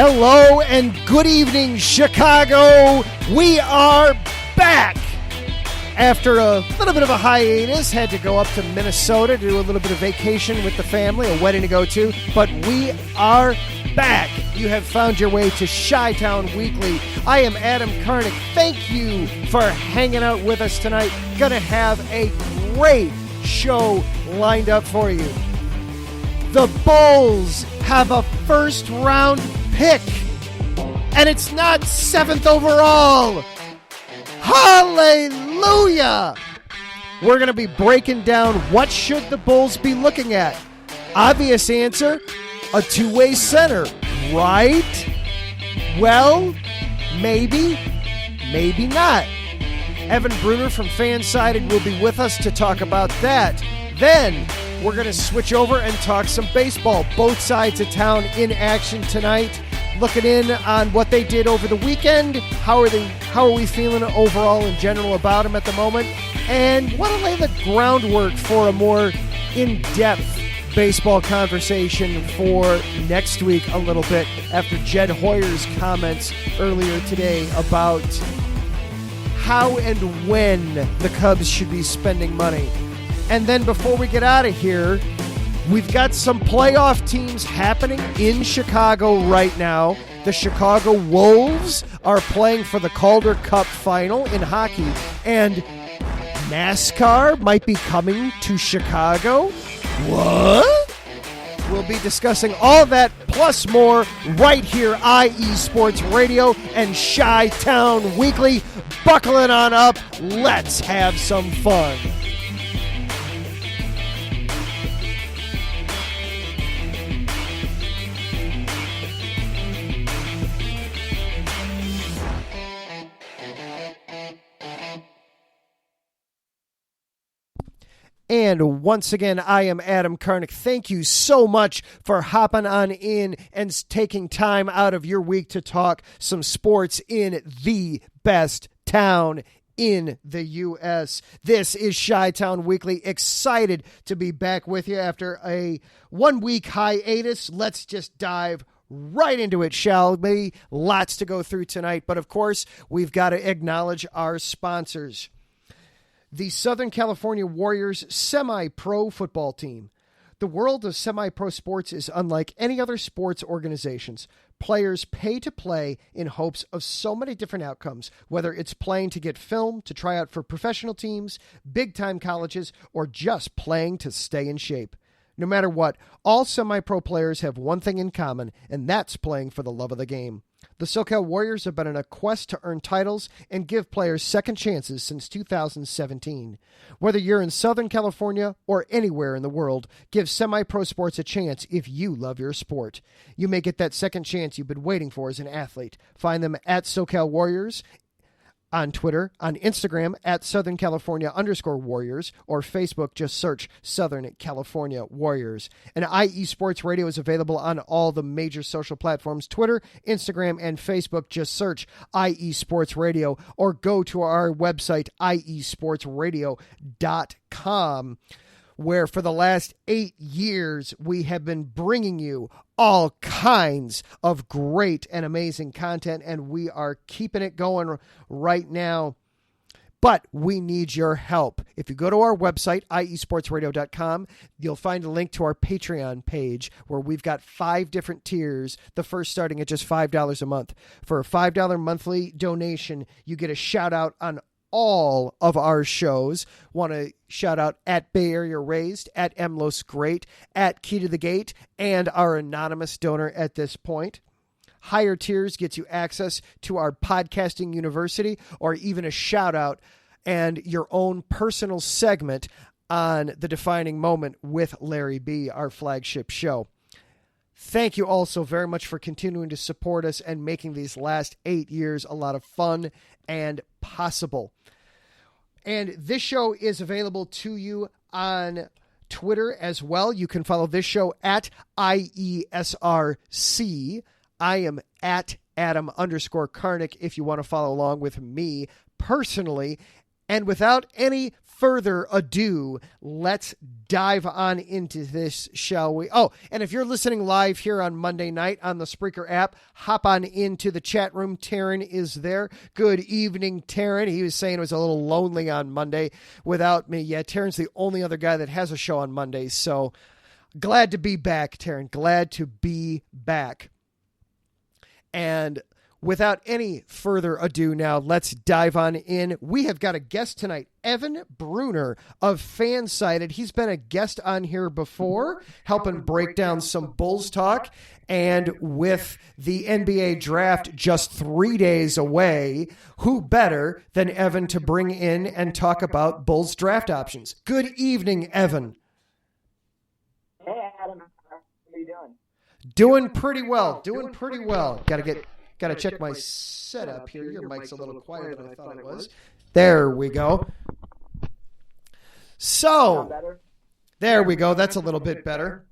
Hello and good evening, Chicago. We are back. After a little bit of a hiatus, had to go up to Minnesota to do a little bit of vacation with the family, a wedding to go to, but we are back. You have found your way to Chi-Town Weekly. I am Adam Karnick. Thank you for hanging out with us tonight. Gonna have a great show lined up for you. The Bulls have a first-round pick, and it's not 7th overall. Hallelujah! We're going to be breaking down what should the Bulls be looking at. Obvious answer, a two-way center, right? Well, maybe not. Evan Bruner from FanSided will be with us to talk about that. Then we're going to switch over and talk some baseball. Both sides of town in action tonight. Looking in on what they did over the weekend. How are we feeling overall in general about them at the moment? And want to lay the groundwork for a more in-depth baseball conversation for next week a little bit after Jed Hoyer's comments earlier today about how and when the Cubs should be spending money. And then before we get out of here, we've got some playoff teams happening in Chicago right now. The Chicago Wolves are playing for the Calder Cup final in hockey. And NASCAR might be coming to Chicago. What? We'll be discussing all of that plus more right here, IE Sports Radio and Chi-Town Weekly. Buckling on up. Let's have some fun. And once again, I am Adam Karnick. Thank you so much for hopping on in and taking time out of your week to talk some sports in the best town in the U.S. This is Chi-Town Weekly. Excited to be back with you after a 1-week hiatus. Let's just dive right into it, shall we? Lots to go through tonight, but of course, we've got to acknowledge our sponsors. The Southern California Warriors semi-pro football team. The world of semi-pro sports is unlike any other sports organizations. Players pay to play in hopes of so many different outcomes, whether it's playing to get film, to try out for professional teams, big-time colleges, or just playing to stay in shape. No matter what, all semi-pro players have one thing in common, and that's playing for the love of the game. The SoCal Warriors have been on a quest to earn titles and give players second chances since 2017. Whether you're in Southern California or anywhere in the world, give semi-pro sports a chance if you love your sport. You may get that second chance you've been waiting for as an athlete. Find them at SoCal Warriors on Twitter, on Instagram at Southern California _Warriors, or Facebook, just search Southern California Warriors. And IE Sports Radio is available on all the major social platforms, Twitter, Instagram, and Facebook. Just search IE Sports Radio, or go to our website, iesportsradio.com, where for the last 8 years, we have been bringing you all kinds of great and amazing content, and we are keeping it going right now. But we need your help. If you go to our website, iesportsradio.com, you'll find a link to our Patreon page where we've got 5 different tiers, the first starting at just $5 a month. For a $5 monthly donation, you get a shout out on all of our shows. Want to shout out at Bay Area Raised, at Emlos Great, at Key to the Gate, and our anonymous donor at this point. Higher tiers gets you access to our podcasting university, or even a shout out and your own personal segment on The Defining Moment with Larry B., our flagship show. Thank you all so very much for continuing to support us and making these last 8 years a lot of fun and possible. And this show is available to you on Twitter as well. You can follow this show at IESRC. I am at Adam _Karnick if you want to follow along with me personally. And without any further ado, let's dive on into this, shall we? Oh, and if you're listening live here on Monday night on the Spreaker app, hop on into the chat room. Taryn is there. Good evening, Taryn. He was saying it was a little lonely on Monday without me. Yeah, Taryn's the only other guy that has a show on Mondays, so glad to be back, Taryn. Glad to be back. And without any further ado now, let's dive on in. We have got a guest tonight, Evan Bruner of FanSided. He's been a guest on here before, helping break down some Bulls talk. And with the NBA draft just 3 days away, who better than Evan to bring in and talk about Bulls draft options? Good evening, Evan. Hey, Adam. How are you doing? Doing pretty well. Got to check my setup here. Your mic's a little quieter than I thought it was. There we go. So, there we go. That's a little bit better.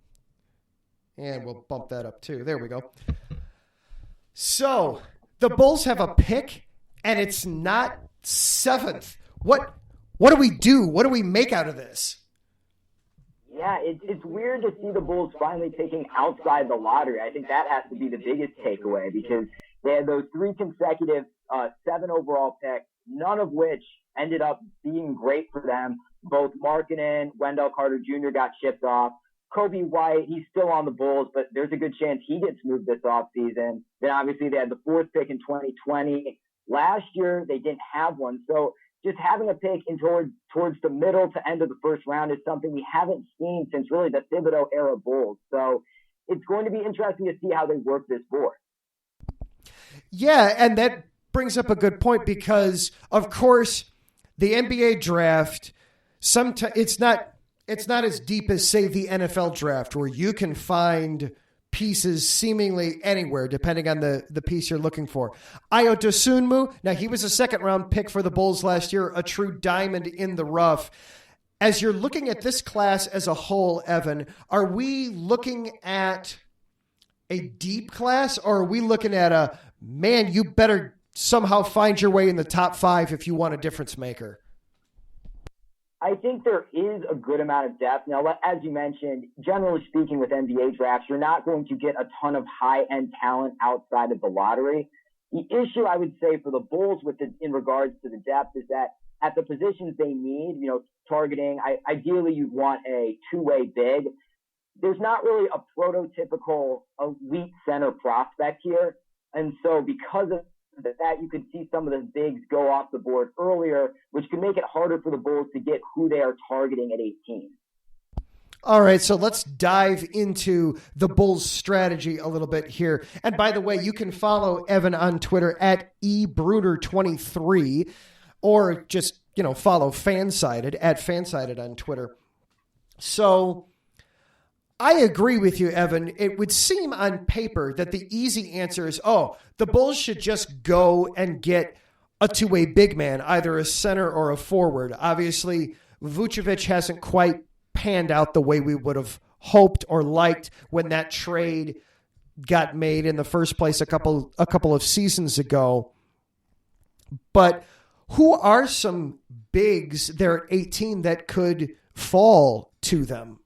And we'll bump that up too. There we go. So, the Bulls have a pick, and it's not 7th. What do we do? What do we make out of this? Yeah, it's weird to see the Bulls finally picking outside the lottery. I think that has to be the biggest takeaway because they had those 3 consecutive 7 overall picks, none of which ended up being great for them. Both Markkanen, Wendell Carter Jr. got shipped off. Kobe White, he's still on the Bulls, but there's a good chance he gets moved this offseason. Then obviously they had the 4th pick in 2020. Last year they didn't have one. So just having a pick in towards the middle to end of the first round is something we haven't seen since really the Thibodeau era Bulls. So it's going to be interesting to see how they work this board. Yeah, and that brings up a good point because, of course, the NBA draft, sometimes it's not as deep as, say, the NFL draft, where you can find pieces seemingly anywhere, depending on the piece you're looking for. Ayo Dosunmu, now he was a second-round pick for the Bulls last year, a true diamond in the rough. As you're looking at this class as a whole, Evan, are we looking at a deep class, or are we looking at a, man, you better somehow find your way in the top 5 if you want a difference maker? I think there is a good amount of depth. Now, as you mentioned, generally speaking with NBA drafts, you're not going to get a ton of high-end talent outside of the lottery. The issue I would say for the Bulls in regards to the depth is that at the positions they need, targeting, ideally you'd want a two-way big. There's not really a prototypical elite center prospect here. And so because of that, you could see some of the bigs go off the board earlier, which can make it harder for the Bulls to get who they are targeting at 18. All right, so let's dive into the Bulls' strategy a little bit here. And by the way, you can follow Evan on Twitter at eBruner23, or just, follow FanSided at FanSided on Twitter. So I agree with you, Evan. It would seem on paper that the easy answer is, the Bulls should just go and get a two-way big man, either a center or a forward. Obviously, Vucevic hasn't quite panned out the way we would have hoped or liked when that trade got made in the first place a couple of seasons ago. But who are some bigs there at 18 that could fall to them?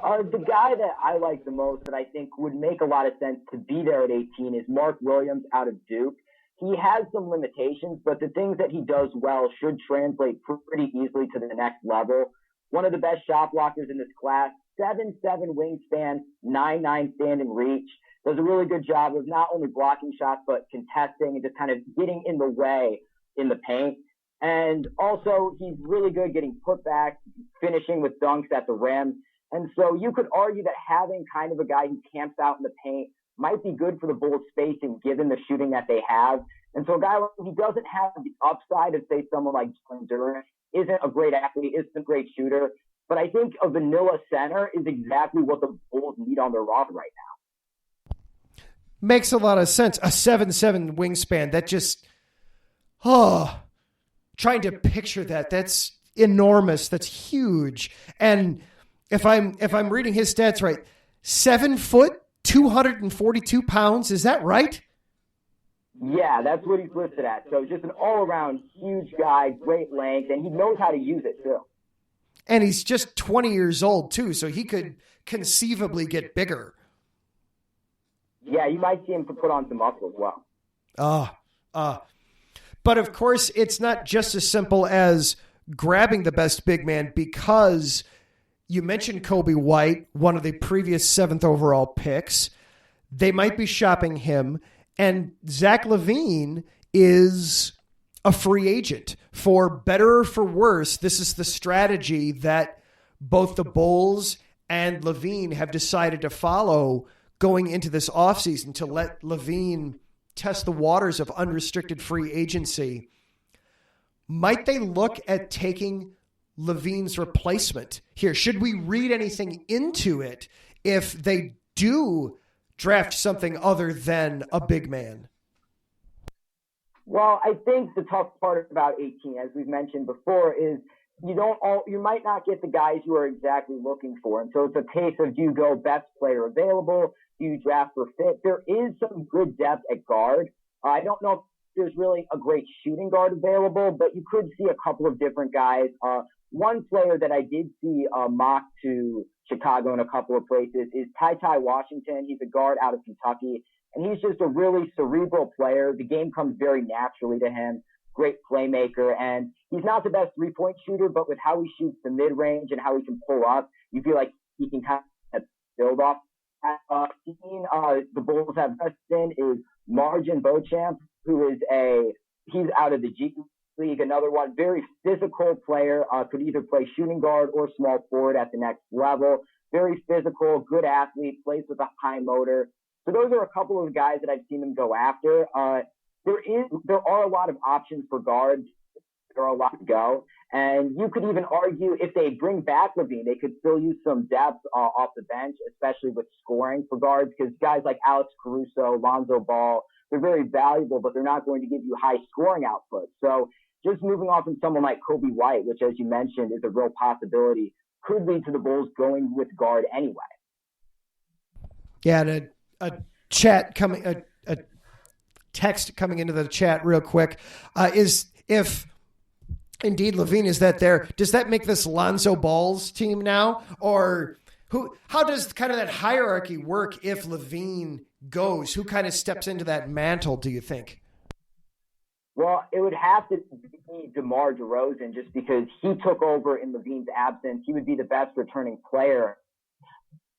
The guy that I like the most that I think would make a lot of sense to be there at 18 is Mark Williams out of Duke. He has some limitations, but the things that he does well should translate pretty easily to the next level. One of the best shot blockers in this class, 7'7" wingspan, 9'9" stand and reach. Does a really good job of not only blocking shots, but contesting and just kind of getting in the way in the paint. And also, he's really good getting putbacks, finishing with dunks at the rim. And so you could argue that having kind of a guy who camps out in the paint might be good for the Bulls' spacing given the shooting that they have. And so a guy who doesn't have the upside of, say, someone like Bruner, isn't a great athlete, isn't a great shooter. But I think a vanilla center is exactly what the Bulls need on their roster right now. Makes a lot of sense. A 7'7" wingspan, that just, trying to picture that. That's enormous. That's huge. And if I'm reading his stats right, 7 foot, 242 pounds. Is that right? Yeah, that's what he's listed at. So just an all-around huge guy, great length, and he knows how to use it too. And he's just 20 years old too, so he could conceivably get bigger. Yeah, you might see him put on some muscle as well. But of course, it's not just as simple as grabbing the best big man, because you mentioned Kobe White, one of the previous 7th overall picks. They might be shopping him. And Zach LaVine is a free agent. For better or for worse, this is the strategy that both the Bulls and LaVine have decided to follow going into this offseason, to let LaVine test the waters of unrestricted free agency. Might they look at taking LaVine's replacement here? Should we read anything into it if they do draft something other than a big man? Well, I think the tough part about 18, as we've mentioned before, is you might not get the guys you are exactly looking for. And so it's a case of, do you go best player available? Do you draft for fit? There is some good depth at guard. I don't know if there's really a great shooting guard available, but you could see a couple of different guys. One player that I did see mocked to Chicago in a couple of places is Ty Washington. He's a guard out of Kentucky, and he's just a really cerebral player. The game comes very naturally to him. Great playmaker, and he's not the best three-point shooter, but with how he shoots the mid-range and how he can pull up, you feel like he can kind of build off. The Bulls have best in is Margin Beauchamp, who is he's out of the G League, another one, very physical player, could either play shooting guard or small forward at the next level. Very physical, good athlete, plays with a high motor. So those are a couple of guys that I've seen them go after. There are a lot of options for guards. There are a lot to go. And you could even argue if they bring back LaVine, they could still use some depth off the bench, especially with scoring for guards, because guys like Alex Caruso, Lonzo Ball, they're very valuable, but they're not going to give you high scoring output. So just moving on from someone like Kobe White, which, as you mentioned, is a real possibility, could lead to the Bulls going with guard anyway. Yeah, and a text coming into the chat real quick is, if indeed LaVine is that there, does that make this Lonzo Ball's team now? Or how does kind of that hierarchy work if LaVine goes? Who kind of steps into that mantle, do you think? Well, it would have to be DeMar DeRozan, just because he took over in LaVine's absence. He would be the best returning player.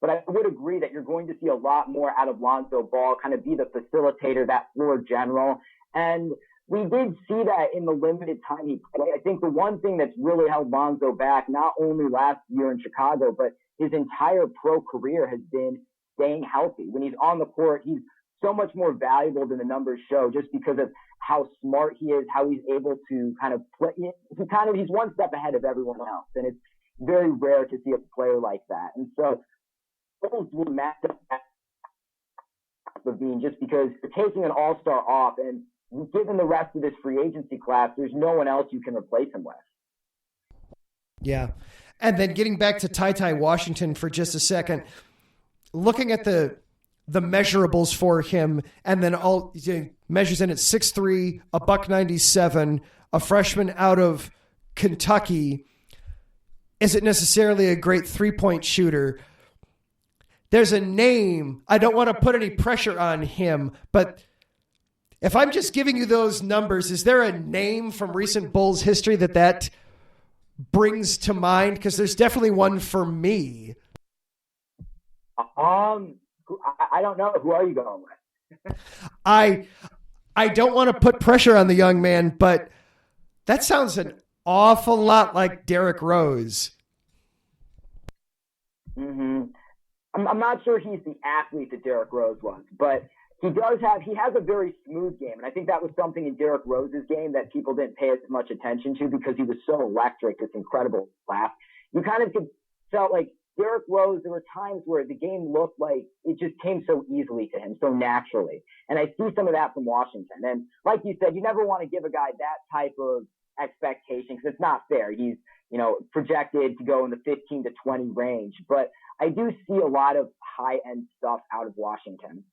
But I would agree that you're going to see a lot more out of Lonzo Ball, kind of be the facilitator, that floor general. And we did see that in the limited time he played. I think the one thing that's really held Lonzo back, not only last year in Chicago, but his entire pro career, has been staying healthy. When he's on the court, he's so much more valuable than the numbers show, just because of how smart he is, how he's able to kind of play. He's one step ahead of everyone else. And it's very rare to see a player like that. And so Bulls will match up LaVine, just because they're taking an all-star off, and given the rest of this free agency class, there's no one else you can replace him with. Yeah. And then getting back to Ty Washington for just a second, looking at the measurables for him, and then all measures in at 6'3", $197, a freshman out of Kentucky, isn't necessarily a great three-point shooter. There's a name. I don't want to put any pressure on him, but if I'm just giving you those numbers, is there a name from recent Bulls history that brings to mind? Because there's definitely one for me. I don't know. Who are you going with? I don't want to put pressure on the young man, but that sounds an awful lot like Derrick Rose. Mm-hmm. I'm not sure he's the athlete that Derrick Rose was, but he has a very smooth game. And I think that was something in Derrick Rose's game that people didn't pay as much attention to, because he was so electric, this incredible laugh. You kind of felt like Derrick Rose, there were times where the game looked like it just came so easily to him, so naturally. And I see some of that from Washington. And like you said, you never want to give a guy that type of expectation, because it's not fair. He's, projected to go in the 15 to 20 range. But I do see a lot of high-end stuff out of Washington.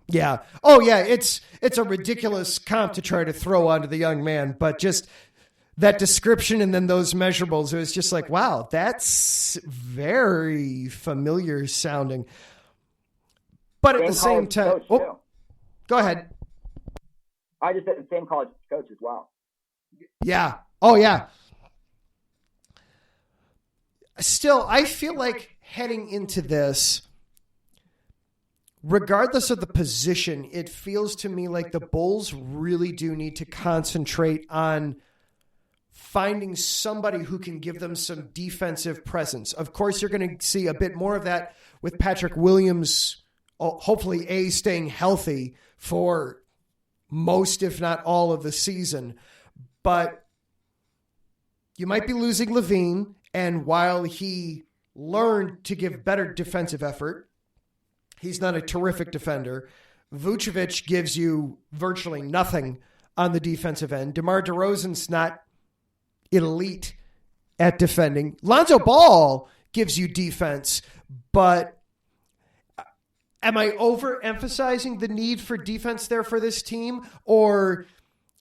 Yeah. Oh, yeah. It's a ridiculous comp to try to throw onto the young man, but just that description and then those measurables, it was just like, wow, that's very familiar sounding. But at the same time, go ahead. I just said the same college coach as well. Yeah. Oh, yeah. Still, I feel like heading into this, regardless of the position, it feels to me like the Bulls really do need to concentrate on finding somebody who can give them some defensive presence. Of course, you're going to see a bit more of that with Patrick Williams, hopefully staying healthy for most, if not all, of the season. But you might be losing Levine, and while he learned to give better defensive effort, he's not a terrific defender. Vucevic gives you virtually nothing on the defensive end. DeMar DeRozan's not elite at defending. Lonzo Ball gives you defense, but am I overemphasizing the need for defense there for this team? Or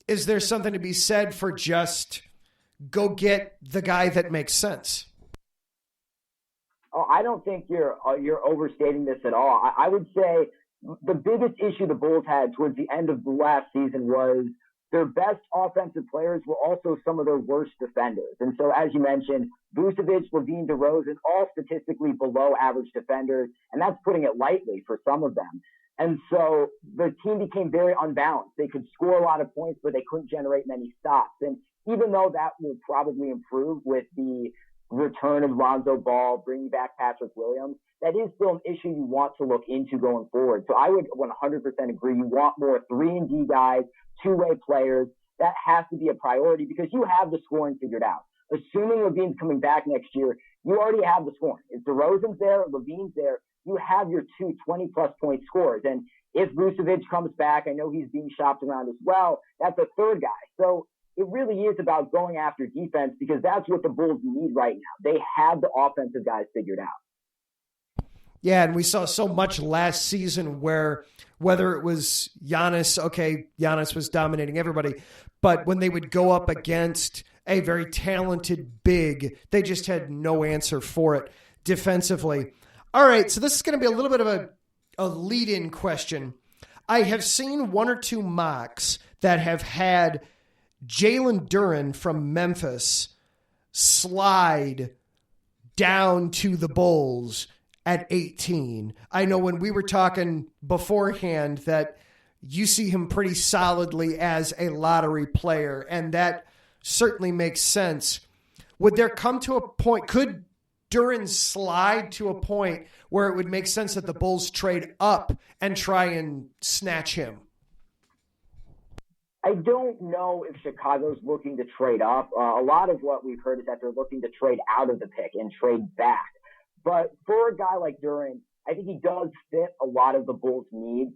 is there something to be said for just go get the guy that makes sense? Oh, I don't think you're overstating this at all. I would say the biggest issue the Bulls had towards the end of the last season was their best offensive players were also some of their worst defenders. And so, as you mentioned, Vucevic, Levine, DeRozan, all statistically below average defenders, and that's putting it lightly for some of them. And so the team became very unbalanced. They could score a lot of points, but they couldn't generate many stops. And even though that will probably improve with the return of Lonzo Ball, bringing back Patrick Williams, that is still an issue you want to look into going forward. So I would 100% agree. You want more 3-and-D guys, two-way players. That has to be a priority because you have the scoring figured out. Assuming Levine's coming back next year, you already have the scoring. If DeRozan's there, Levine's there, you have your 20-plus point scorers. And if Vucevic comes back, I know he's being shopped around as well, that's a third guy. So it really is about going after defense because that's what the Bulls need right now. They have the offensive guys figured out. Yeah, and we saw so much last season where whether it was Giannis, okay, Giannis was dominating everybody, but when they would go up against a very talented big, they just had no answer for it defensively. All right, so this is going to be a little bit of a lead-in question. I have seen one or two mocks that have had Jalen Duren from Memphis slide down to the Bulls at 18. I know when we were talking beforehand that you see him pretty solidly as a lottery player, and that certainly makes sense. Would there come to a point, could Duren slide to a point where it would make sense that the Bulls trade up and try and snatch him? I don't know if Chicago's looking to trade up. A lot of what we've heard is that they're looking to trade out of the pick and trade back. But for a guy like Duren, I think he does fit a lot of the Bulls' needs.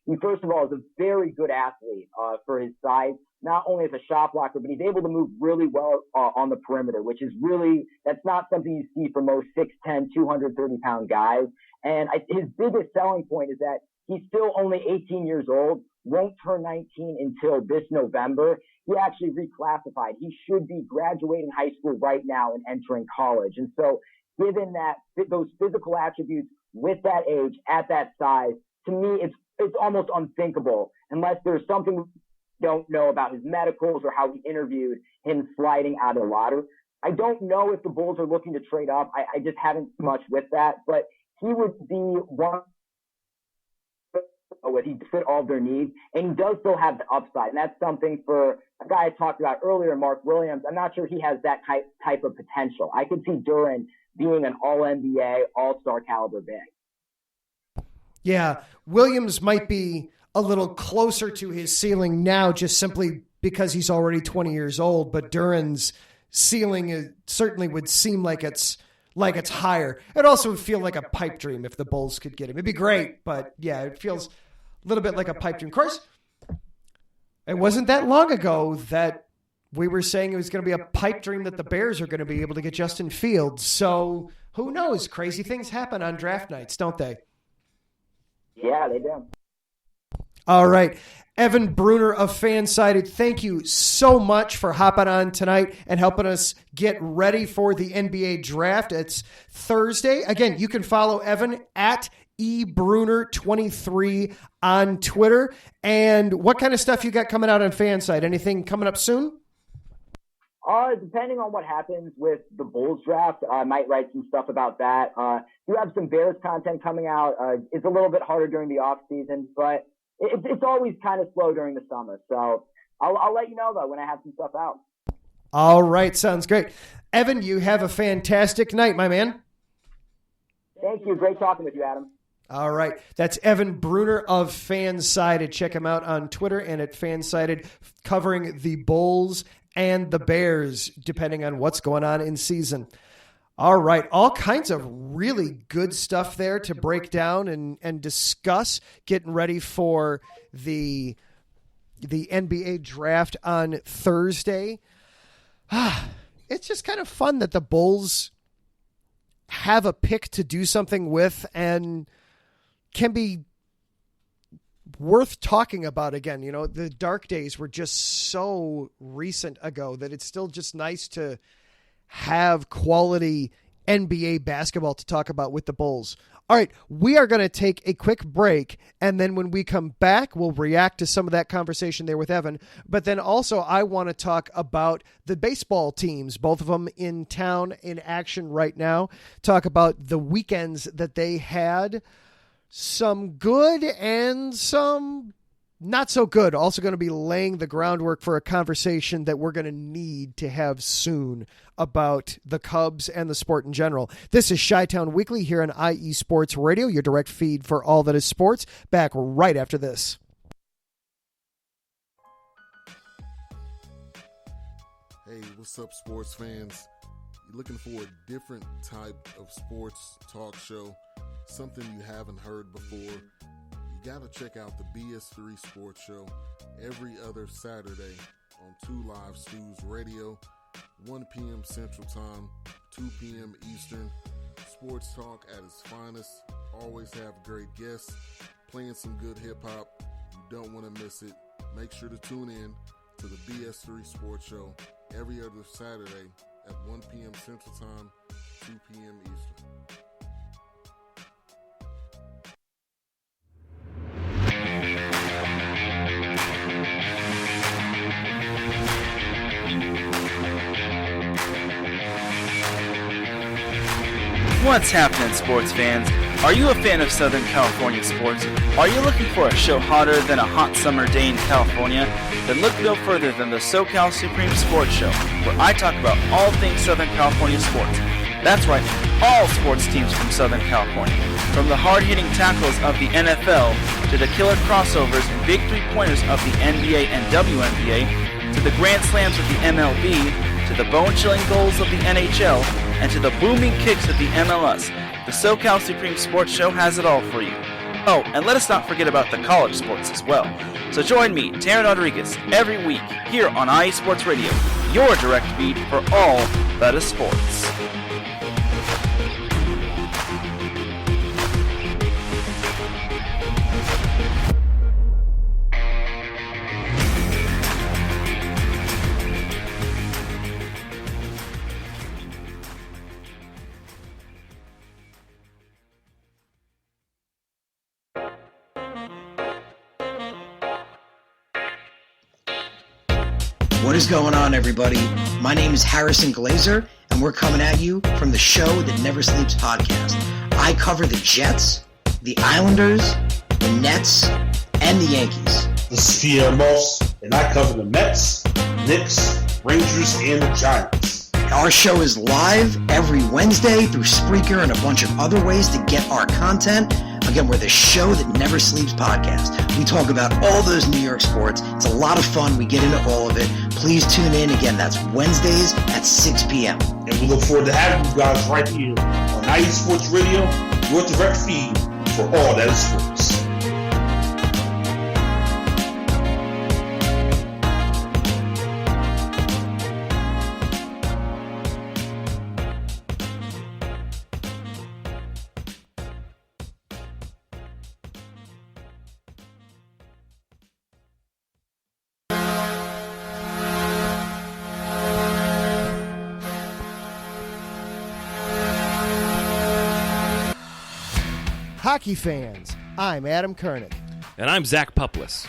He, first of all, is a very good athlete for his size, not only as a shot blocker, but he's able to move really well on the perimeter, which is really, that's not something you see for most 6'10", 230-pound guys. And his biggest selling point is that he's still only 18 years old, won't turn 19 until this November. He actually reclassified. He should be graduating high school right now and entering college. And so given that those physical attributes with that age, at that size, to me, it's almost unthinkable unless there's something we don't know about his medicals or how he interviewed him sliding out of the lottery. I don't know if the Bulls are looking to trade up. I just haven't much with that, but he would be one where he fit all their needs, and he does still have the upside. And that's something for a guy I talked about earlier, Mark Williams. I'm not sure he has that type of potential. I could see Duren being an all-NBA, all-star caliber big. Yeah, Williams might be a little closer to his ceiling now just simply because he's already 20 years old, but Duren's ceiling certainly would seem like it's higher. It also would feel like a pipe dream if the Bulls could get him. It'd be great, but yeah, it feels a little bit like a pipe dream. Of course, it wasn't that long ago that we were saying it was going to be a pipe dream that the Bears are going to be able to get Justin Fields. So who knows? Crazy things happen on draft nights, don't they? Yeah, they do. All right. Evan Bruner of FanSided, thank you so much for hopping on tonight and helping us get ready for the NBA draft. It's Thursday. Again, you can follow Evan at eBruner23 on Twitter. And what kind of stuff you got coming out on FanSide? Anything coming up soon? Depending on what happens with the Bulls draft, I might write some stuff about that. You have some Bears content coming out. It's a little bit harder during the off season, but it's always kind of slow during the summer. So I'll let you know, though, when I have some stuff out. All right. Sounds great. Evan, you have a fantastic night, my man. Thank you. Great talking with you, Adam. All right. That's Evan Bruner of FanSided. Check him out on Twitter and at FanSided, covering the Bulls and the Bears, depending on what's going on in season. All right. All kinds of really good stuff there to break down and discuss, getting ready for the NBA draft on Thursday. It's just kind of fun that the Bulls have a pick to do something with and can be worth talking about again. You know, the dark days were just so recent ago that it's still just nice to have quality NBA basketball to talk about with the Bulls. All right, we are going to take a quick break, and then when we come back, we'll react to some of that conversation there with Evan. But then also I want to talk about the baseball teams, both of them in town in action right now, talk about the weekends that they had, some good and some not so good. Also going to be laying the groundwork for a conversation that we're going to need to have soon about the Cubs and the sport in general. This is Chi-Town Weekly here on IE Sports Radio, your direct feed for all that is sports. Back right after this. Hey, what's up, sports fans? You're looking for a different type of sports talk show, something you haven't heard before? You gotta check out the BS3 Sports Show every other Saturday on 2 Live Stews Radio, 1 p.m. Central Time, 2 p.m. Eastern. Sports talk at its finest. Always have great guests, playing some good hip-hop. You don't want to miss it. Make sure to tune in to the BS3 Sports Show every other Saturday at 1 p.m. Central Time, 2 p.m. Eastern. What's happening, sports fans? Are you a fan of Southern California sports? Are you looking for a show hotter than a hot summer day in California? Then look no further than the SoCal Supreme Sports Show, where I talk about all things Southern California sports. That's right, all sports teams from Southern California. From the hard-hitting tackles of the NFL, to the killer crossovers and big three-pointers of the NBA and WNBA, to the grand slams of the MLB, to the bone-chilling goals of the NHL, and to the booming kicks of the MLS, the SoCal Supreme Sports Show has it all for you. Oh, and let us not forget about the college sports as well. So join me, Taryn Rodriguez, every week here on IE Sports Radio, your direct feed for all that is sports. What is going on, everybody? My name is Harrison Glazer, and we're coming at you from the Show That Never Sleeps podcast. I cover the Jets, the Islanders, the Nets, and the Yankees. This is Pierre Moss, and I cover the Mets, Knicks, Rangers, and the Giants. Our show is live every Wednesday through Spreaker and a bunch of other ways to get our content. Again, we're the Show That Never Sleeps podcast. We talk about all those New York sports. It's a lot of fun. We get into all of it. Please tune in. Again, that's Wednesdays at 6 p.m. And we look forward to having you guys right here on IE Sports Radio, your direct feed for all that is sports. hockey fans. I'm Adam Kernick. And I'm Zach Puplis.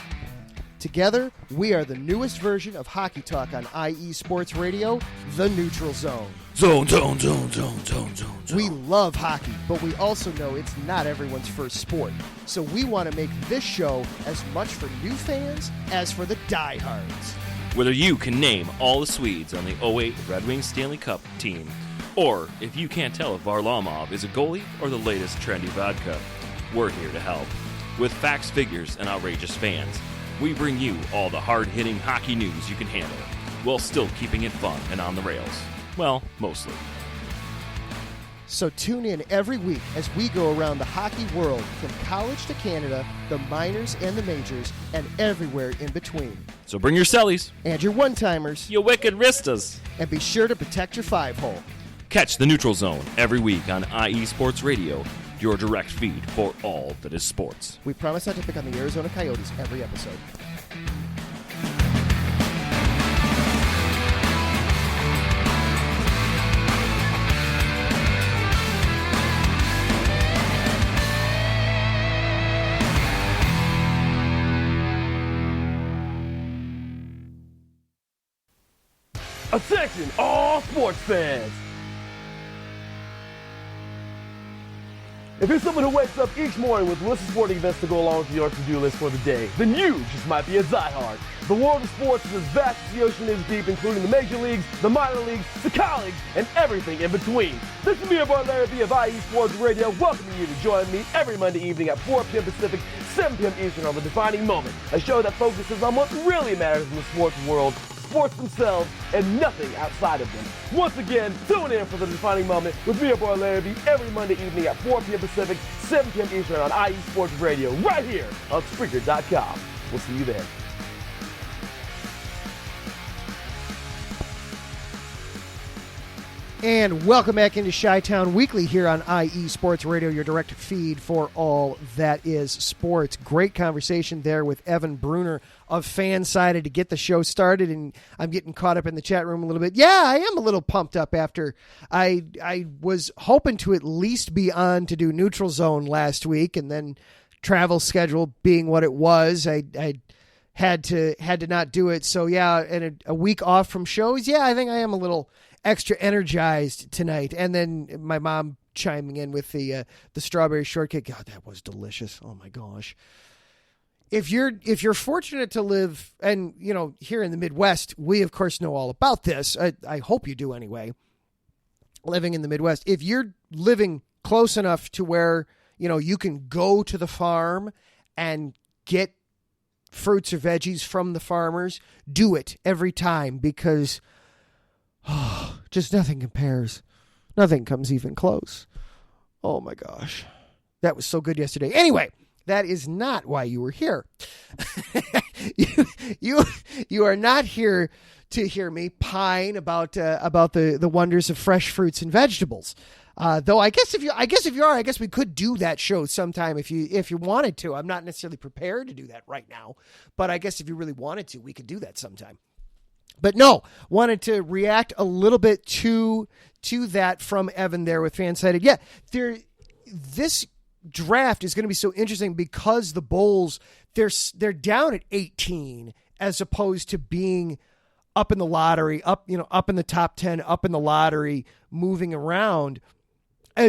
Together, we are the newest version of Hockey Talk on IE Sports Radio, The Neutral Zone. Zone. We love hockey, but we also know it's not everyone's first sport. So we want to make this show as much for new fans as for the diehards. Whether you can name all the Swedes on the 08 Red Wings Stanley Cup team, or if you can't tell if Varlamov is a goalie or the latest trendy vodka, we're here to help. With facts, figures, and outrageous fans, we bring you all the hard-hitting hockey news you can handle, while still keeping it fun and on the rails. Well, mostly. So tune in every week as we go around the hockey world, from college to Canada, the minors and the majors, and everywhere in between. So bring your cellies. And your one-timers. You wicked wristas. And be sure to protect your five-hole. Catch the Neutral Zone every week on IE Sports Radio, your direct feed for all that is sports. We promise not to pick on the Arizona Coyotes every episode. Attention, all sports fans! If you're someone who wakes up each morning with lists of sporting events to go along with your to-do list for the day, then you just might be a diehard. The world of sports is as vast as the ocean is deep, including the major leagues, the minor leagues, the college, and everything in between. This is me, your boy Larry B of IE Sports Radio, welcoming you to join me every Monday evening at 4 p.m. Pacific, 7 p.m. Eastern on The Defining Moment, a show that focuses on what really matters in the sports world, sports themselves, and nothing outside of them. Once again, tune in for The Defining Moment with me, your boy Larry B, every Monday evening at 4 p.m. Pacific, 7 p.m. Eastern on IE Sports Radio, right here on Spreaker.com. We'll see you there. And welcome back into Chi-Town Weekly here on IE Sports Radio, your direct feed for all that is sports. Great conversation there with Evan Bruner of FanSided to get the show started, and I'm getting caught up in the chat room a little bit. Yeah, I am a little pumped up after I was hoping to at least be on to do Neutral Zone last week, and then travel schedule being what it was, I had to not do it. So yeah, and a week off from shows. Yeah, I think I am a little extra energized tonight. And then my mom chiming in with the strawberry shortcake. God, that was delicious. Oh my gosh. If you're fortunate to live, and here in the Midwest, we of course know all about this. I hope you do anyway. Living in the Midwest, if you're living close enough to where you can go to the farm and get fruits or veggies from the farmers, do it every time, because just nothing compares. Nothing comes even close. Oh my gosh. That was so good yesterday. Anyway, that is not why you were here. You are not here to hear me pine about the wonders of fresh fruits and vegetables. Though I guess if you are, we could do that show sometime if you wanted to. I'm not necessarily prepared to do that right now, but I guess if you really wanted to, we could do that sometime. But no, wanted to react a little bit to that from Evan there with FanSided. Yeah, this draft is going to be so interesting because the Bulls, they're down at 18 as opposed to being up in the lottery, up in the top 10, up in the lottery, moving around. I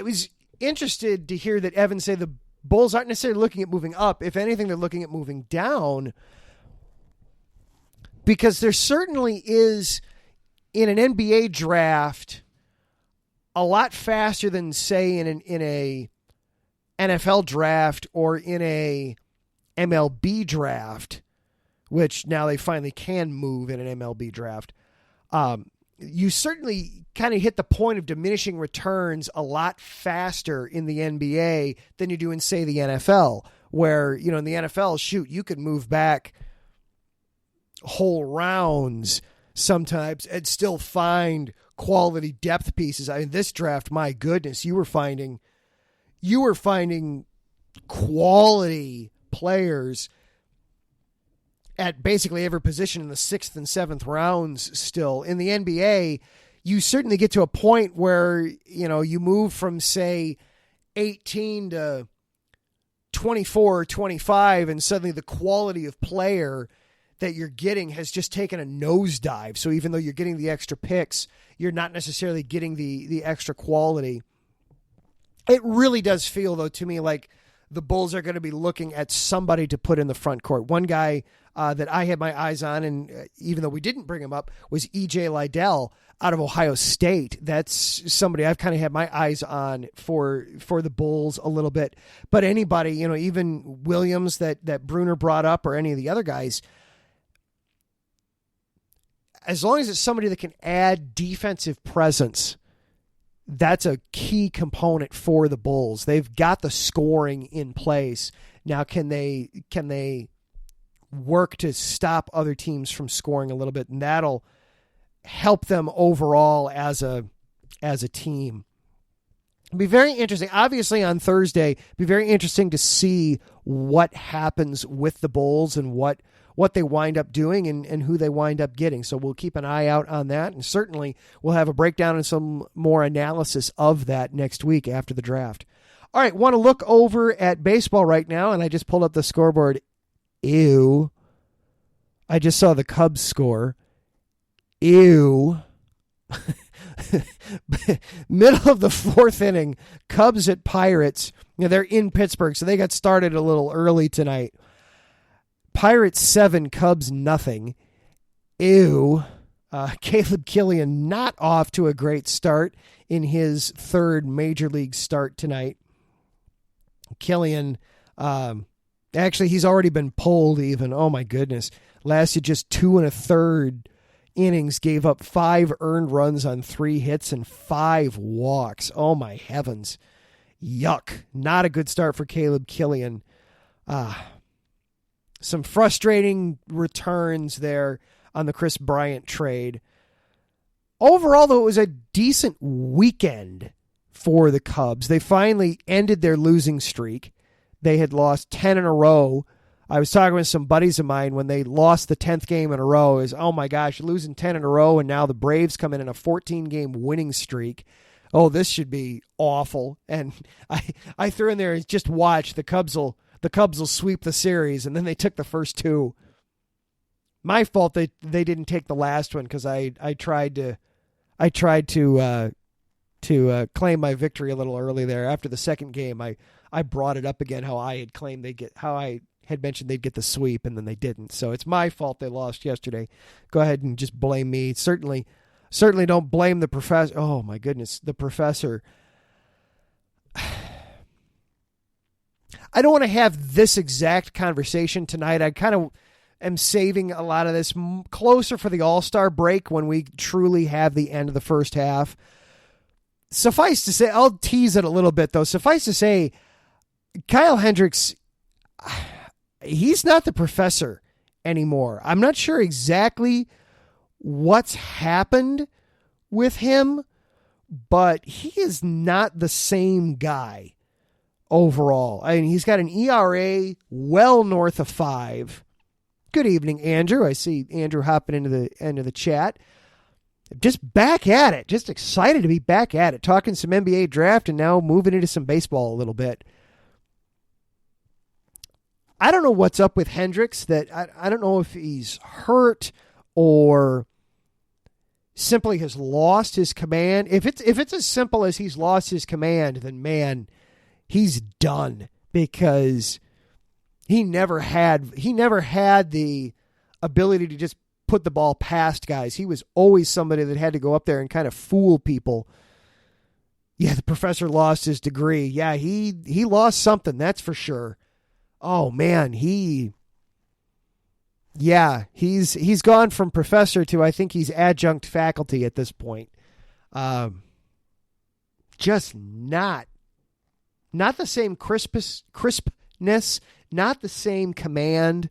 was interested to hear that Evan say the Bulls aren't necessarily looking at moving up. If anything, they're looking at moving down. Because there certainly is, in an NBA draft, a lot faster than, say, in a NFL draft or in a MLB draft, which now they finally can move in an MLB draft. You certainly kind of hit the point of diminishing returns a lot faster in the NBA than you do in, say, the NFL, where, in the NFL, you could move back whole rounds sometimes and still find quality depth pieces. I mean, this draft, my goodness, you were finding quality players at basically every position in the 6th and 7th rounds still. In the NBA, you certainly get to a point where, you move from, say, 18 to 24 or 25, and suddenly the quality of player that you're getting has just taken a nosedive. So even though you're getting the extra picks, you're not necessarily getting the extra quality. It really does feel, though, to me like the Bulls are going to be looking at somebody to put in the front court. One guy that I had my eyes on, and even though we didn't bring him up, was E.J. Liddell out of Ohio State. That's somebody I've kind of had my eyes on for the Bulls a little bit. But anybody, even Williams that Bruner brought up, or any of the other guys, as long as it's somebody that can add defensive presence, that's a key component for the Bulls. They've got the scoring in place. Now, can they work to stop other teams from scoring a little bit? And that'll help them overall as a team. It'll be very interesting. Obviously, on Thursday, it'll be very interesting to see what happens with the Bulls and what they wind up doing and who they wind up getting. So we'll keep an eye out on that, and certainly we'll have a breakdown and some more analysis of that next week after the draft. All right, want to look over at baseball right now, and I just pulled up the scoreboard. Ew. I just saw the Cubs score. Ew. Middle of the fourth inning, Cubs at Pirates. They're in Pittsburgh, so they got started a little early tonight. Pirates 7, Cubs nothing. Ew. Caleb Killian not off to a great start in his third major league start tonight. Killian, actually, he's already been pulled even. Oh, my goodness. Lasted just 2 1/3 innings, gave up 5 earned runs on 3 hits and 5 walks. Oh, my heavens. Yuck. Not a good start for Caleb Killian. Some frustrating returns there on the Chris Bryant trade. Overall, though, it was a decent weekend for the Cubs. They finally ended their losing streak. They had lost 10 in a row. I was talking with some buddies of mine when they lost the 10th game in a row. Is, oh my gosh, losing 10 in a row, and now the Braves come in a 14-game winning streak. Oh, this should be awful. And I threw in there, just watch, the Cubs will sweep the series, and then they took the first 2. My fault they didn't take the last one, because I tried to claim my victory a little early there. After the second game, I brought it up again how I had mentioned they'd get the sweep, and then they didn't. So it's my fault they lost yesterday. Go ahead and just blame me. Certainly don't blame the professor. Oh my goodness, the professor. I don't want to have this exact conversation tonight. I kind of am saving a lot of this closer for the All-Star break, when we truly have the end of the first half. Suffice to say, I'll tease it a little bit, though. Suffice to say, Kyle Hendricks, he's not the professor anymore. I'm not sure exactly what's happened with him, but he is not the same guy overall. I mean, he's got an ERA well north of 5. Good evening, Andrew. I see Andrew hopping into the end of the chat. Just back at it. Just excited to be back at it. Talking some NBA draft and now moving into some baseball a little bit. I don't know what's up with Hendricks. That I don't know if he's hurt or simply has lost his command. If it's as simple as he's lost his command, then man, he's done, because he never had the ability to just put the ball past guys. He was always somebody that had to go up there and kind of fool people. Yeah, the professor lost his degree. Yeah, he lost something, that's for sure. Oh man, he's gone from professor to, I think he's adjunct faculty at this point. Just not the same crispness, not the same command.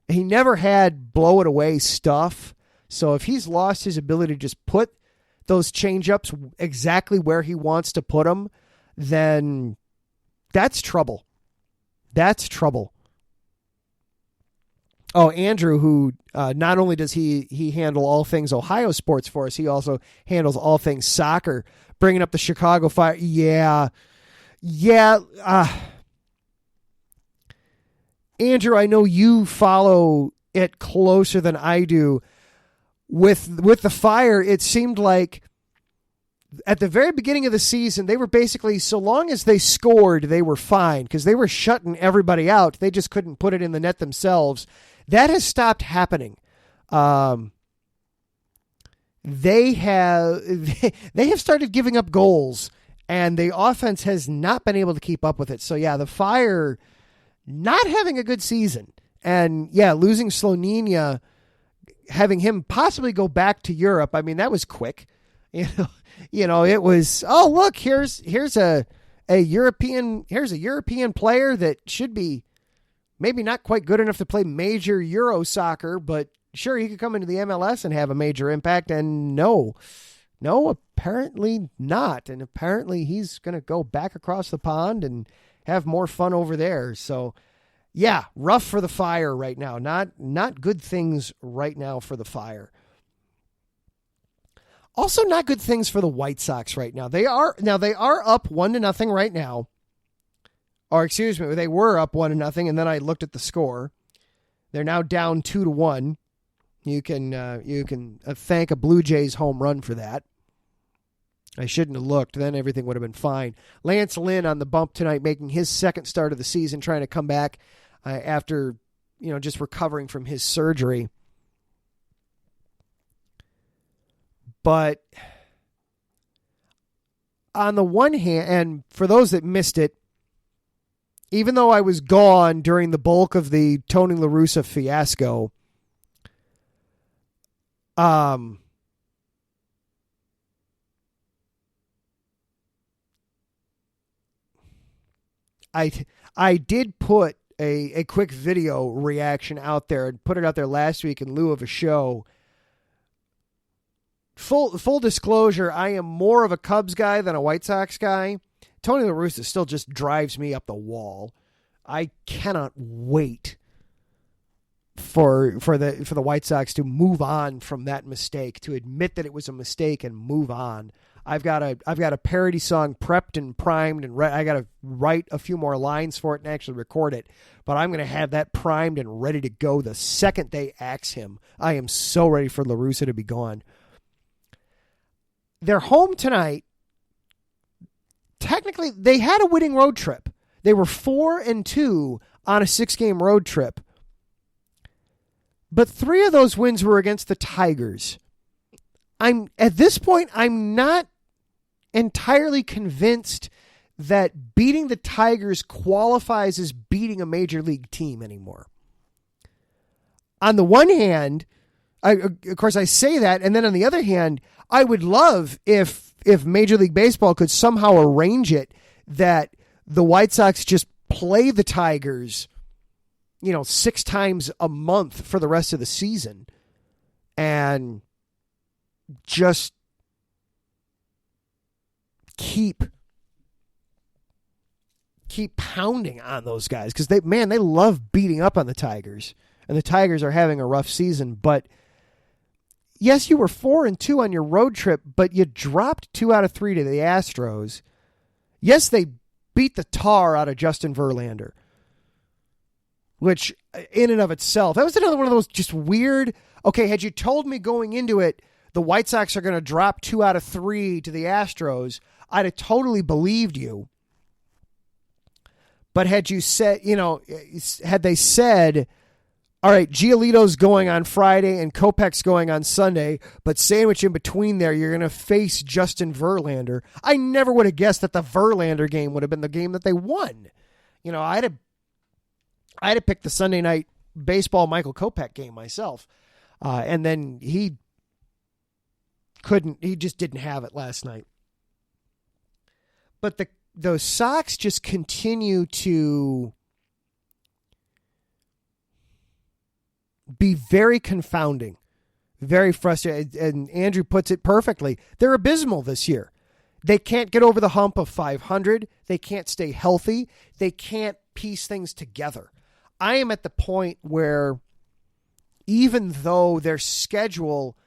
He never had blow it away stuff. So if he's lost his ability to just put those changeups exactly where he wants to put them, then that's trouble. That's trouble. Oh, Andrew, who not only does he handle all things Ohio sports for us, he also handles all things soccer, bringing up the Chicago Fire. Yeah. Andrew, I know you follow it closer than I do. With the Fire, it seemed like at the very beginning of the season, they were basically, so long as they scored, they were fine because they were shutting everybody out. They just couldn't put it in the net themselves. That has stopped happening. They have started giving up goals, and the offense has not been able to keep up with it. So, yeah, the Fire not having a good season. And, yeah, losing Slonina, having him possibly go back to Europe, I mean, that was quick. You know, it was, oh, look, here's a European player that should be maybe not quite good enough to play major Euro soccer, but sure, he could come into the MLS and have a major impact. And no, apparently not. And apparently he's going to go back across the pond and have more fun over there. So, yeah, rough for the Fire right now. Not good things right now for the Fire. Also, not good things for the White Sox right now. They are up 1-0 right now. Or excuse me, they were up 1-0, and then I looked at the score. They're now down 2-1. You can thank a Blue Jays home run for that. I shouldn't have looked. Then everything would have been fine. Lance Lynn on the bump tonight, making his second start of the season, trying to come back after just recovering from his surgery. But on the one hand, and for those that missed it, even though I was gone during the bulk of the Tony La Russa fiasco, I did put a quick video reaction out there and put it out there last week in lieu of a show. Full disclosure, I am more of a Cubs guy than a White Sox guy. Tony La Russa still just drives me up the wall. I cannot wait for the White Sox to move on from that mistake, to admit that it was a mistake and move on. I've got a parody song prepped and primed, and I got to write a few more lines for it and actually record it. But I'm going to have that primed and ready to go the second they axe him. I am so ready for La Russa to be gone. They're home tonight. Technically, they had a winning road trip. They were 4-2 on a 6-game road trip. But 3 of those wins were against the Tigers. At this point, I'm not entirely convinced that beating the Tigers qualifies as beating a major league team anymore. On the one hand, of course I say that, and then on the other hand, I would love if Major League Baseball could somehow arrange it that the White Sox just play the Tigers, 6 times a month for the rest of the season, and just keep pounding on those guys, because they love beating up on the Tigers, and the Tigers are having a rough season. But yes, you were 4-2 on your road trip, but you dropped 2 out of 3 to the Astros. Yes, they beat the tar out of Justin Verlander, which in and of itself, that was another one of those just weird. Okay, had you told me going into it the White Sox are going to drop 2 out of 3 to the Astros, I'd have totally believed you. But had you said, had they said, all right, Giolito's going on Friday and Kopech's going on Sunday, but sandwich in between there, you're going to face Justin Verlander, I never would have guessed that the Verlander game would have been the game that they won. I'd have picked the Sunday night baseball Michael Kopech game myself. And then he just didn't have it last night. But those Sox just continue to be very confounding, very frustrating. And Andrew puts it perfectly. They're abysmal this year. They can't get over the hump of 500. They can't stay healthy. They can't piece things together. I am at the point where even though their schedule,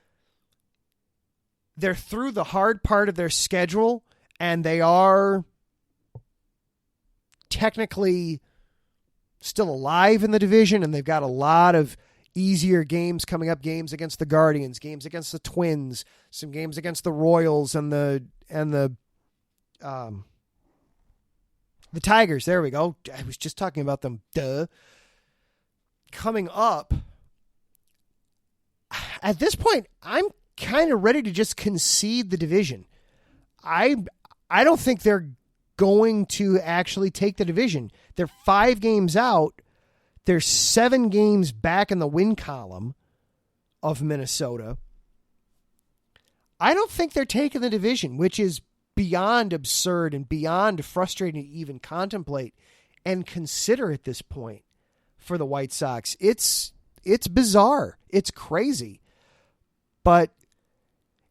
they're through the hard part of their schedule and they are technically still alive in the division, and they've got a lot of easier games coming up, games against the Guardians, games against the Twins, some games against the Royals and the Tigers. There we go. I was just talking about them. Coming up. At this point, I'm kind of ready to just concede the division. I don't think they're going to actually take the division. They're 5 games out. They're 7 games back in the win column of Minnesota. I don't think they're taking the division, which is beyond absurd and beyond frustrating to even contemplate and consider at this point for the White Sox. It's bizarre. It's crazy. But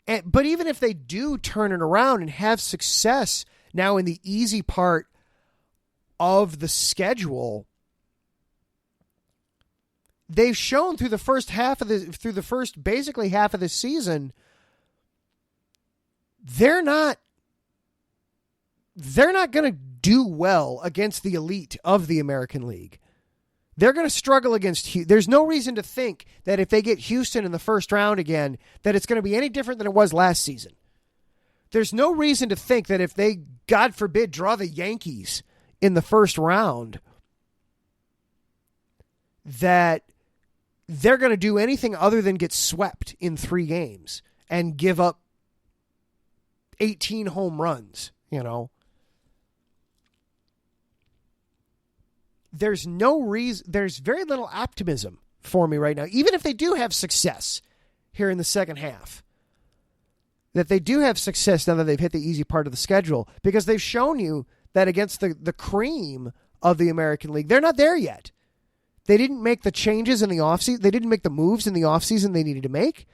even if they do turn it around and have success now in the easy part of the schedule, they've shown through the first basically half of the season, they're not going to do well against the elite of the American League. They're going to struggle against. There's no reason to think that if they get Houston in the first round again, that it's going to be any different than it was last season. There's no reason to think that if they, God forbid, draw the Yankees in the first round, that they're going to do anything other than get swept in 3 games and give up 18 home runs, There's no reason, there's very little optimism for me right now, even if they do have success here in the second half, that they do have success now that they've hit the easy part of the schedule, because they've shown you that against the cream of the American League, they're not there yet. They didn't make the changes in the offseason. They didn't make the moves in the offseason they needed to make.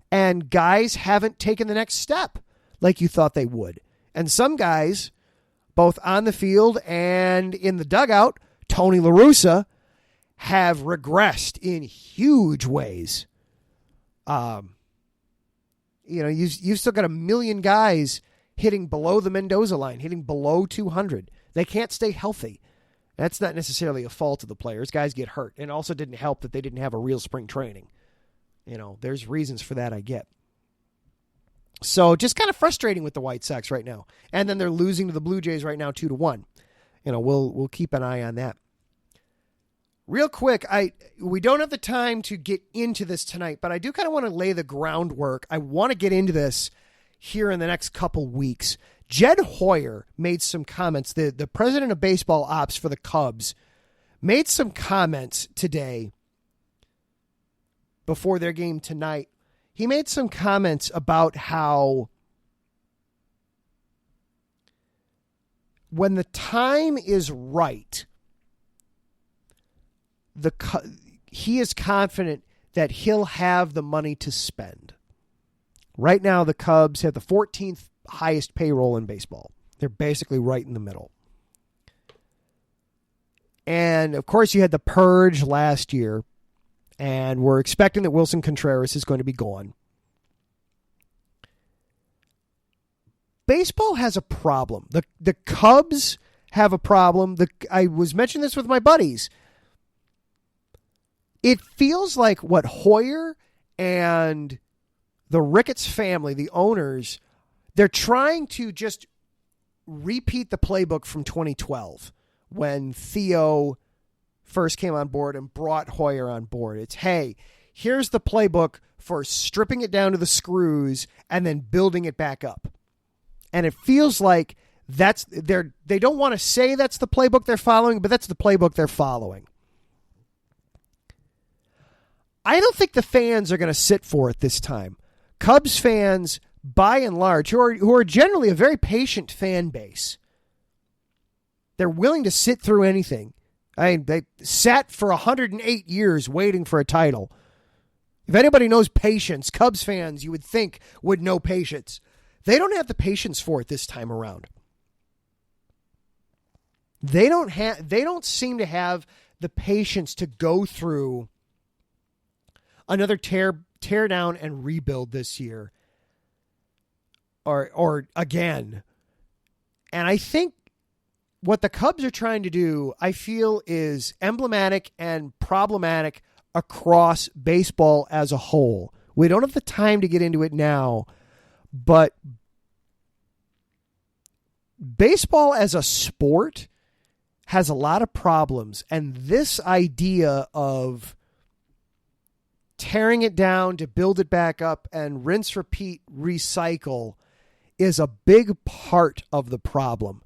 And guys haven't taken the next step like you thought they would. And some guys, both on the field and in the dugout, Tony La Russa, have regressed in huge ways. You've still got a million guys hitting below the Mendoza line, hitting below 200. They can't stay healthy. That's not necessarily a fault of the players. Guys get hurt. And also didn't help that they didn't have a real spring training. There's reasons for that, I get. So just kind of frustrating with the White Sox right now. And then they're losing to the Blue Jays right now 2-1. We'll keep an eye on that. Real quick, we don't have the time to get into this tonight, but I do kind of want to lay the groundwork. I want to get into this here in the next couple weeks. Jed Hoyer made some comments. The president of baseball ops for the Cubs made some comments today before their game tonight. He made some comments about how when the time is right, he is confident that he'll have the money to spend. Right now, the Cubs have the 14th highest payroll in baseball. They're basically right in the middle. And, of course, you had the purge last year, and we're expecting that Wilson Contreras is going to be gone. Baseball has a problem. The Cubs have a problem. I was mentioning this with my buddies. It feels like what Hoyer and the Ricketts family, the owners, they're trying to just repeat the playbook from 2012 when Theo first came on board and brought Hoyer on board. It's, hey, here's the playbook for stripping it down to the screws and then building it back up. And it feels like they don't want to say that's the playbook they're following, but that's the playbook they're following. I don't think the fans are going to sit for it this time. Cubs fans, by and large, who are generally a very patient fan base, they're willing to sit through anything. They sat for 108 years waiting for a title. If anybody knows patience, Cubs fans, you would think, would know patience. They don't have the patience for it this time around. They don't seem to have the patience to go through another tear down and rebuild this year or again. And I think what the Cubs are trying to do, I feel, is emblematic and problematic across baseball as a whole. We don't have the time to get into it now, but baseball as a sport has a lot of problems, and this idea of tearing it down to build it back up and rinse, repeat, recycle is a big part of the problem.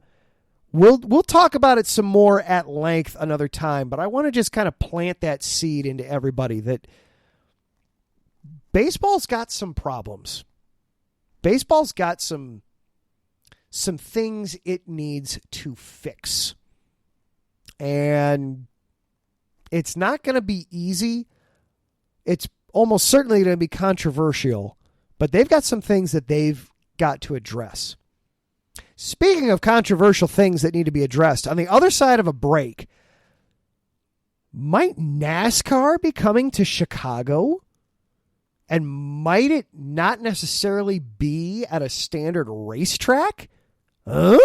We'll talk about it some more at length another time, but I want to just kind of plant that seed into everybody that baseball's got some problems. Baseball's got some things it needs to fix. And it's not going to be easy. It's almost certainly going to be controversial, but they've got some things that they've got to address. Speaking of controversial things that need to be addressed, on the other side of a break, might NASCAR be coming to Chicago? And might it not necessarily be at a standard racetrack? Huh?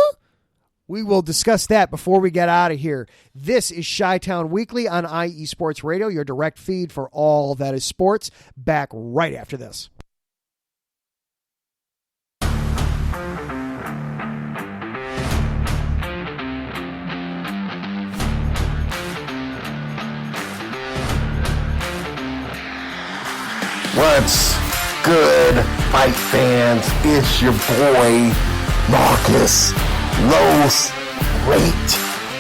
We will discuss that before we get out of here. This is Chi-Town Weekly on IE Sports Radio, your direct feed for all that is sports. Back right after this. What's good, fight fans? It's your boy, Marcus Rose Great,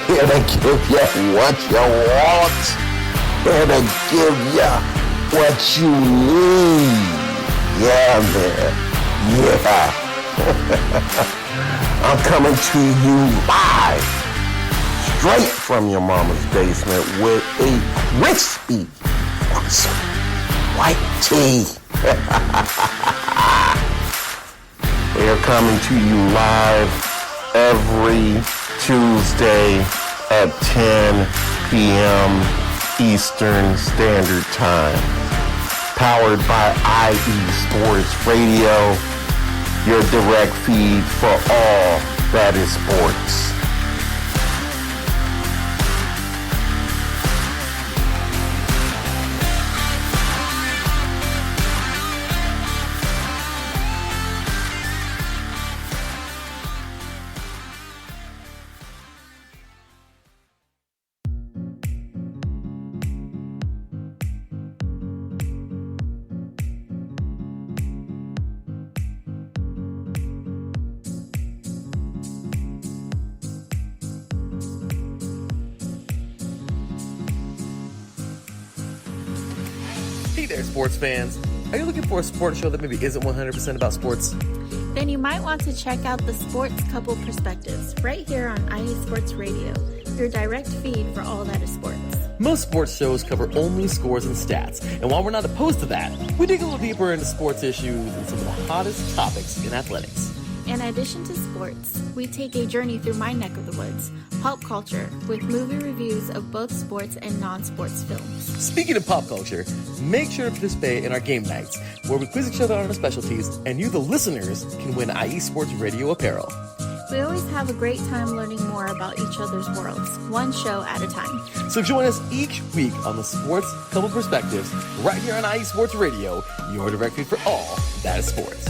here to give you what you want, here to give you what you need. Yeah, man. Yeah. I'm coming to you live, straight from your mama's basement with a crispy, awesome white tea. We're coming to you live every Tuesday at 10 p.m. Eastern Standard Time. Powered by IE Sports Radio, your direct feed for all that is sports. Sports fans, are you looking for a sports show that maybe isn't 100% about sports? Then you might want to check out the Sports Couple Perspectives right here on IE Sports Radio, your direct feed for all that is sports. Most sports shows cover only scores and stats, and while we're not opposed to that, we dig a little deeper into sports issues and some of the hottest topics in athletics. In addition to sports, we take a journey through my neck of the woods, pop culture, with movie reviews of both sports and non-sports films. Speaking of pop culture, make sure to participate in our game nights, where we quiz each other on our specialties, and you, the listeners, can win IE Sports Radio apparel. We always have a great time learning more about each other's worlds, one show at a time. So join us each week on the Sports Couple Perspectives, right here on IE Sports Radio, your direct feed for all that is sports.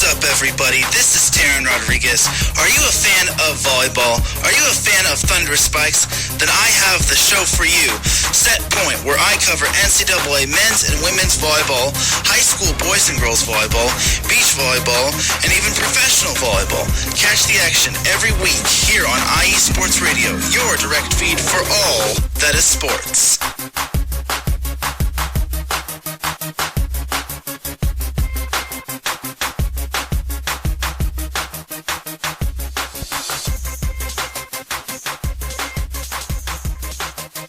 What's up, everybody? This is Taryn Rodriguez. Are you a fan of volleyball? Are you a fan of Thunder Spikes? Then I have the show for you, Set Point, where I cover NCAA men's and women's volleyball, high school boys and girls volleyball, beach volleyball, and even professional volleyball. Catch the action every week here on IE Sports Radio, your direct feed for all that is sports.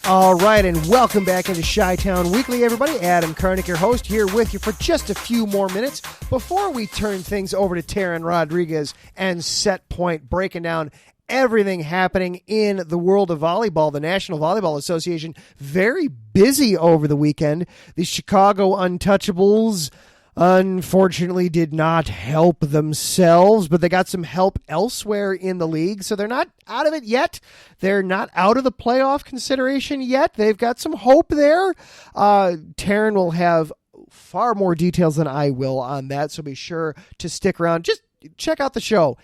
All right, and welcome back into Chi-Town Weekly, everybody. Adam Karnick, your host, here with you for just a few more minutes before we turn things over to Taryn Rodriguez and Set Point, breaking down everything happening in the world of volleyball. The National Volleyball Association, very busy over the weekend. The Chicago Untouchables, unfortunately, did not help themselves, but they got some help elsewhere in the league, so they're not out of it yet. They're not out of the playoff consideration yet. They've got some hope there. Taryn will have far more details than I will on that, so be sure to stick around. Just check out the show.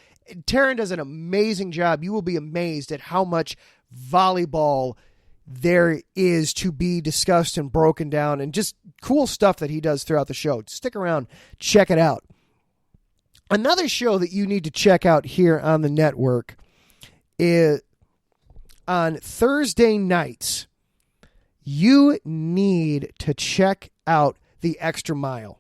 Taryn does an amazing job. You will be amazed at how much volleyball there is to be discussed and broken down, and just cool stuff that he does throughout the show. Stick around, check it out. Another show that you need to check out here on the network is on Thursday nights. You need to check out The Extra Mile.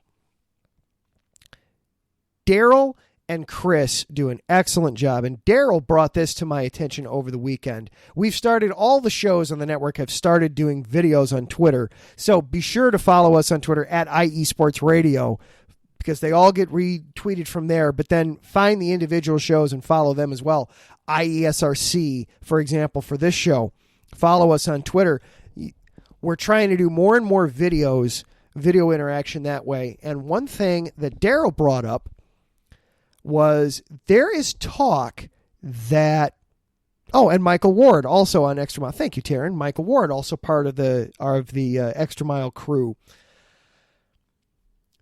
Daryl and Chris do an excellent job, and Daryl brought this to my attention over the weekend. We've started, all the shows on the network have started doing videos on Twitter, so be sure to follow us on Twitter at IE Sports Radio, because they all get retweeted from there, but then find the individual shows and follow them as well. IESRC, for example, for this show. Follow us on Twitter. We're trying to do more and more videos, video interaction that way, and one thing that Daryl brought up was there is talk that, and Michael Ward also on Extra Mile. Thank you, Taryn. Michael Ward also part of the Extra Mile crew.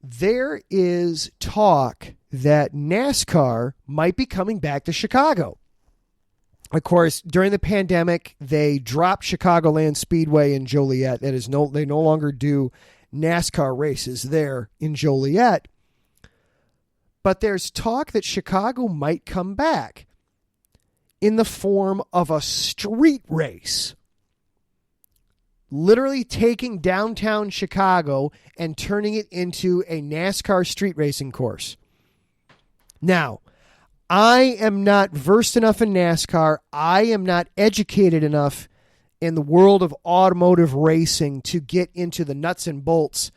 There is talk that NASCAR might be coming back to Chicago. Of course, during the pandemic, they dropped Chicagoland Speedway in Joliet. They no longer do NASCAR races there in Joliet. But there's talk that Chicago might come back in the form of a street race. Literally taking downtown Chicago and turning it into a NASCAR street racing course. Now, I am not versed enough in NASCAR. I am not educated enough in the world of automotive racing to get into the nuts and bolts.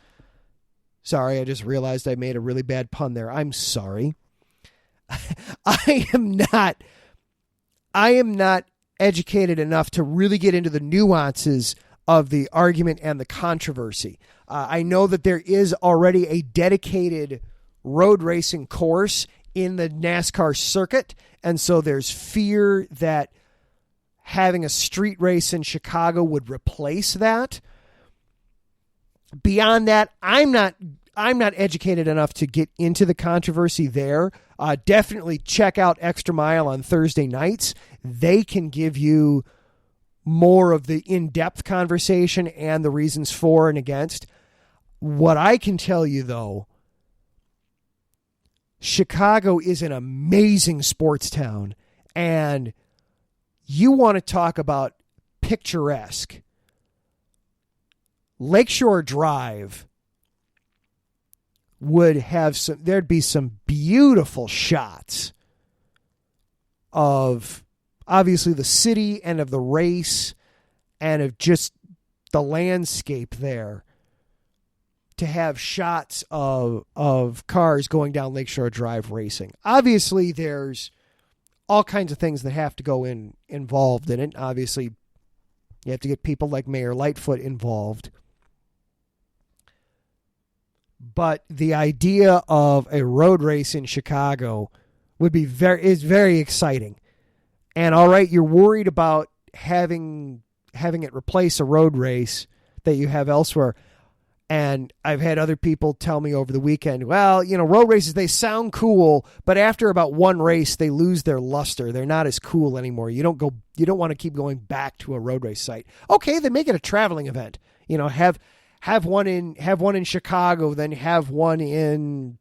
Sorry, I just realized I made a really bad pun there. I'm sorry. I am not educated enough to really get into the nuances of the argument and the controversy. I know that there is already a dedicated road racing course in the NASCAR circuit, and so there's fear that having a street race in Chicago would replace that. Beyond that, I'm not educated enough to get into the controversy there. Definitely check out Extra Mile on Thursday nights. They can give you more of the in-depth conversation and the reasons for and against. What I can tell you, though, Chicago is an amazing sports town, and you want to talk about picturesque. Lakeshore Drive would have there'd be some beautiful shots of obviously the city and of the race and of just the landscape there, to have shots of cars going down Lakeshore Drive racing. Obviously, there's all kinds of things that have to go involved in it. Obviously, you have to get people like Mayor Lightfoot involved. But the idea of a road race in Chicago is very exciting. And all right, you're worried about having it replace a road race that you have elsewhere. And I've had other people tell me over the weekend, well, road races, they sound cool, but after about one race, they lose their luster. They're not as cool anymore. You don't want to keep going back to a road race site. Okay, then make it a traveling event. Have one in Chicago, then have one in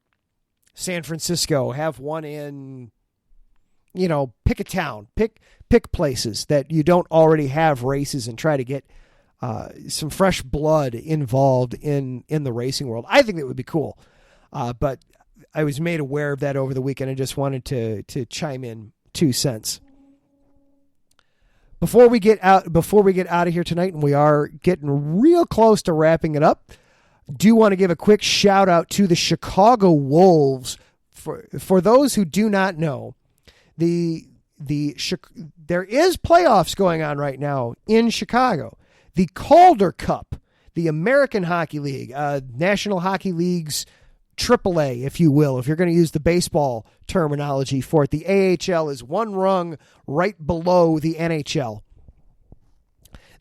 San Francisco, have one in, pick a town, pick places that you don't already have races and try to get some fresh blood involved in the racing world. I think that would be cool. But I was made aware of that over the weekend and just wanted to chime in 2 cents. Before we get out of here tonight, and we are getting real close to wrapping it up, do want to give a quick shout out to the Chicago Wolves. For those who do not know, there is playoffs going on right now in Chicago. The Calder Cup, the American Hockey League, National Hockey League's AAA, if you will, if you're going to use the baseball terminology for it. The AHL is one rung right below the NHL.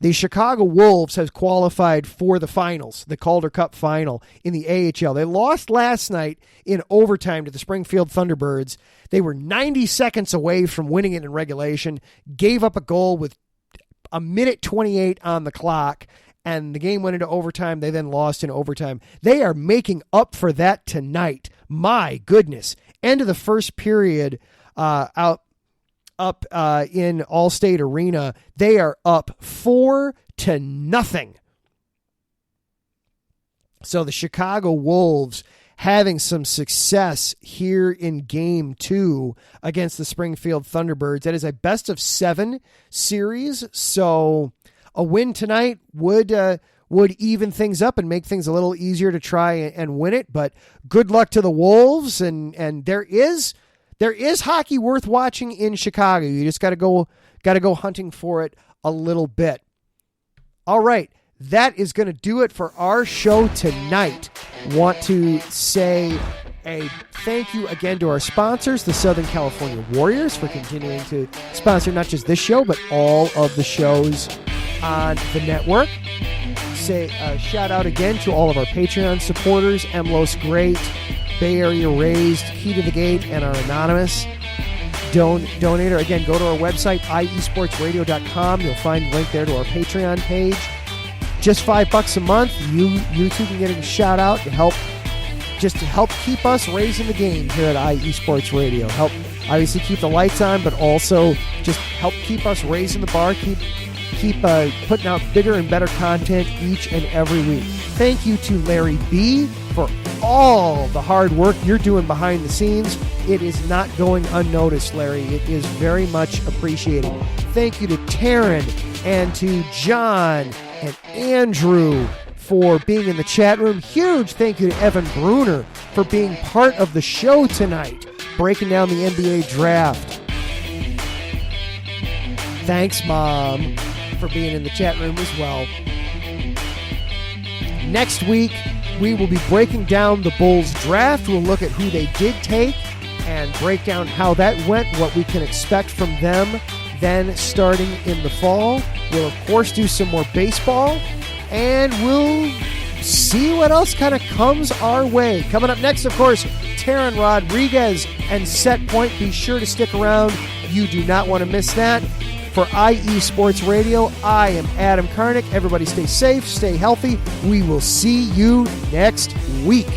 The Chicago Wolves has qualified for the finals, the Calder Cup final in the AHL. They lost last night in overtime to the Springfield Thunderbirds. They were 90 seconds away from winning it in regulation, gave up a goal with a minute 28 on the clock, and the game went into overtime. They then lost in overtime. They are making up for that tonight. My goodness. End of the first period up in Allstate Arena. They are up 4-0. So the Chicago Wolves having some success here in Game 2 against the Springfield Thunderbirds. That is a best-of-7 series, so a win tonight would even things up and make things a little easier to try and win it. But good luck to the Wolves, and there is hockey worth watching in Chicago. You just got to go hunting for it a little bit. All right, that is going to do it for our show tonight. Want to say a thank you again to our sponsors, the Southern California Warriors, for continuing to sponsor not just this show, but all of the shows on the network. Say a shout out again to all of our Patreon supporters, Emlos Great, Bay Area Raised, Key to the Gate, and our anonymous donator. Again, go to our website, iesportsradio.com. You'll find a link there to our Patreon page. Just $5 a month. You too can get a shout out to help keep us raising the game here at IE Sports Radio. Help obviously keep the lights on, but also just help keep us raising the bar, keep putting out bigger and better content each and every week. Thank you to Larry B for all the hard work you're doing behind the scenes. It is not going unnoticed, Larry. It is very much appreciated. Thank you to Taryn and to John and Andrew for being in the chat room. Huge thank you to Evan Bruner for being part of the show tonight, breaking down the NBA draft. Thanks, Mom, for being in the chat room as well. Next week, we will be breaking down the Bulls draft. We'll look at who they did take and break down how that went, what we can expect from them then starting in the fall. We'll, of course, do some more baseball, and we'll see what else kind of comes our way. Coming up next, of course, Taryn Rodriguez and Set Point. Be sure to stick around. You do not want to miss that. For IE Sports Radio, I am Adam Karnick. Everybody stay safe, stay healthy. We will see you next week.